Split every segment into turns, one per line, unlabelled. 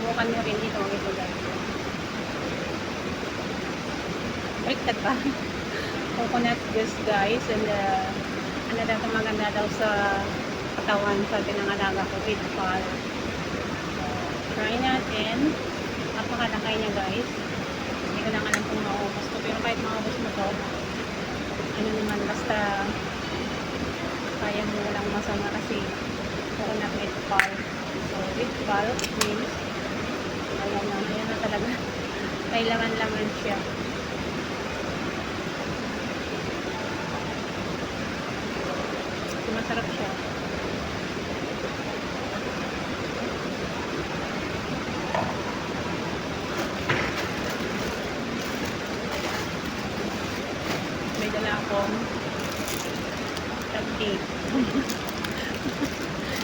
subukan nyo rin ito. Ito guys. Baliktad pa. Coconut juice guys. And ano daw ito maganda daw sa katawan sa pinangalaga ko. With pal. So, try natin. Napakalakay niya guys. Hindi ko lang alam kung maubos ko. Pero kahit maubos mo to, ano naman, basta kaya mo walang masama kasi coconut with pulp. So, with pulp means ayan na talaga. Kailangan laman siya. So, masarap siya. May dala akong cupcake.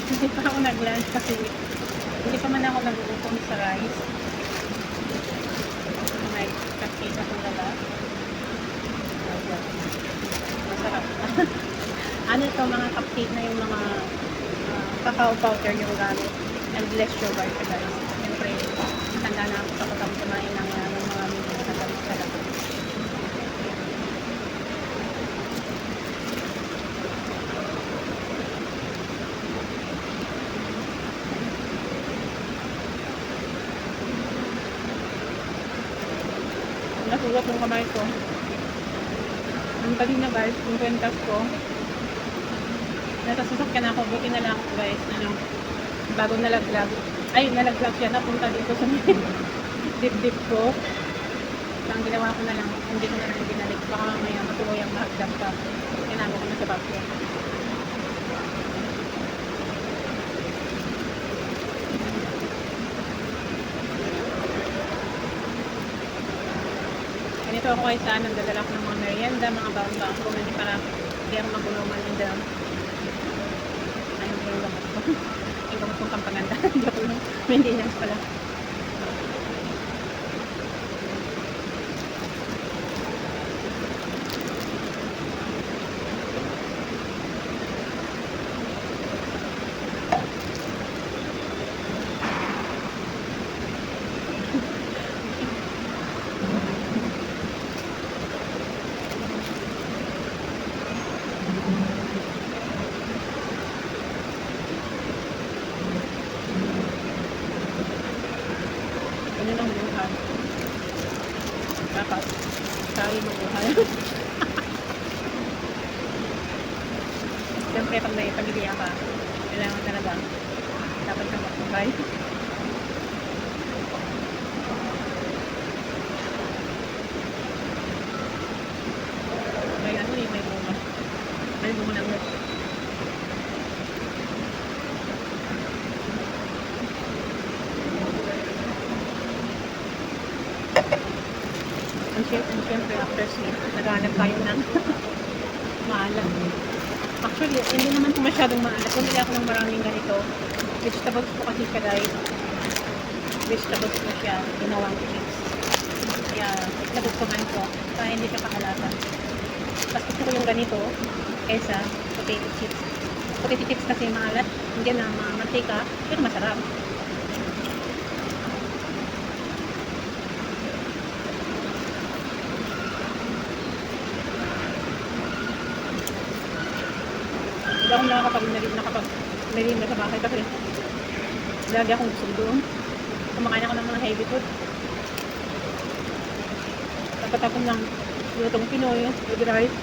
Hindi pa ako nag-lunch kasi hindi pa man ako nag-uupong sa rice. May cupcake akong dala. Masarap. Ano ito, mga cupcake na yung mga cacao powder yung gamit. And less sugar ka guys. Siyempre, tanda na ako sa kapag kumain ng mga matamis talaga. Nasulat yung kamay ko. Ang kanina guys, yung kwentas ko. Nasa sasakyan ako, buti na lang guys, bago nalaglag. Ay, nalaglag siya, napunta dito sa dip-dip ko. So, ang ginawa ko na lang, hindi ko na lang binalik. Baka mamaya matuloy ang mahagdam pa. Tinago ko na sa bagyo. Ganito ako ay saan, nagdadala ko ng mga merienda, mga baon-baon ko, hindi ako magulungan ng dam. Ayun po yung gamot ko. Yung gamot kong kampaganda. Hindi ako yung maintenance pala. Ano lang buhay. Dapat tayo mabuhay. Siyempre pag may pamilya ka, kailangan talaga dapat ka mabuhay. May ano eh, may bunga. May bunga ng net. And syempre after sleep, naghanap tayo ng maalat. Actually, hindi naman po masyadong maalat. Bumili ako ng maraming ganito. Vegetables po kasi siya guys. Vegetables po siya. Ginawang chips. Kaya, nagustuhan ko. Kaya hindi siya kakalatan. Tapos gusto ko yung ganito kaysa potato chips. Potato chips kasi maalat. Hindi na mantika. Pero masarap. Hindi ako nakakapag-merienda sa bahay kasi lagi akong gusto doon. Kumakain ako ng mga heavy food. Dapat ako ng lutong Pinoy, egg rice,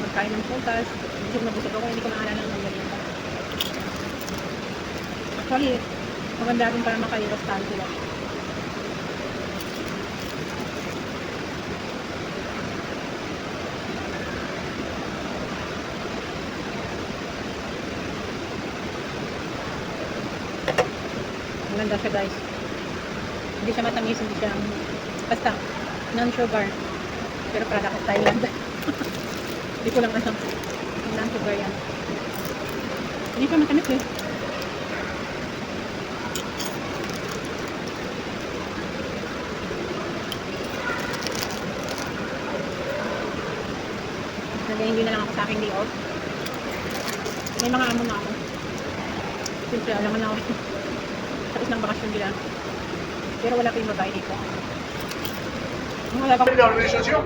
magkain ng putas. Busog na busog ako, hindi ko naalala ng merienda. Actually, maganda rin para makaiwas tayo sila. Maganda siya guys. Hindi siya matamis, hindi siya basta non-sugar. Pero product of Thailand. Hindi ko lang alam. Non-sugar yan. Hindi siya matamis eh. Nag-enjoy na lang ako sa aking day off. May mga amo na ako. Siyempre, alam mo na ako. Tapos ng bakasyon nila. Pero wala pa yung babae dito. Wala pa.
La organización.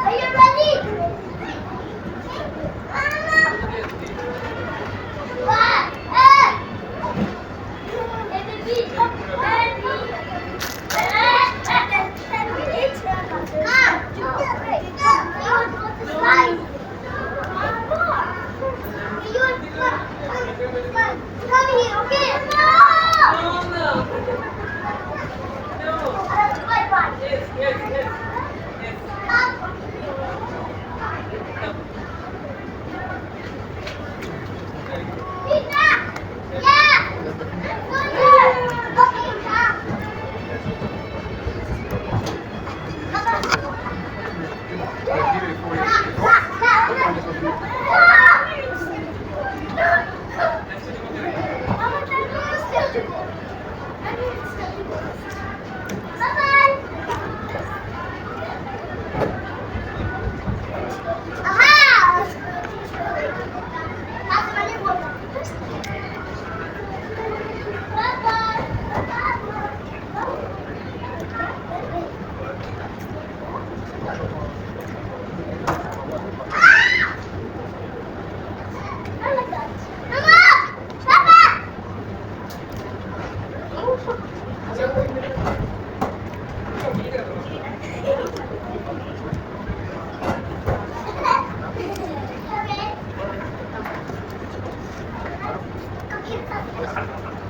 Are you ready? Come here, okay? No! Bye-bye. Pizza! Yeah! Okay.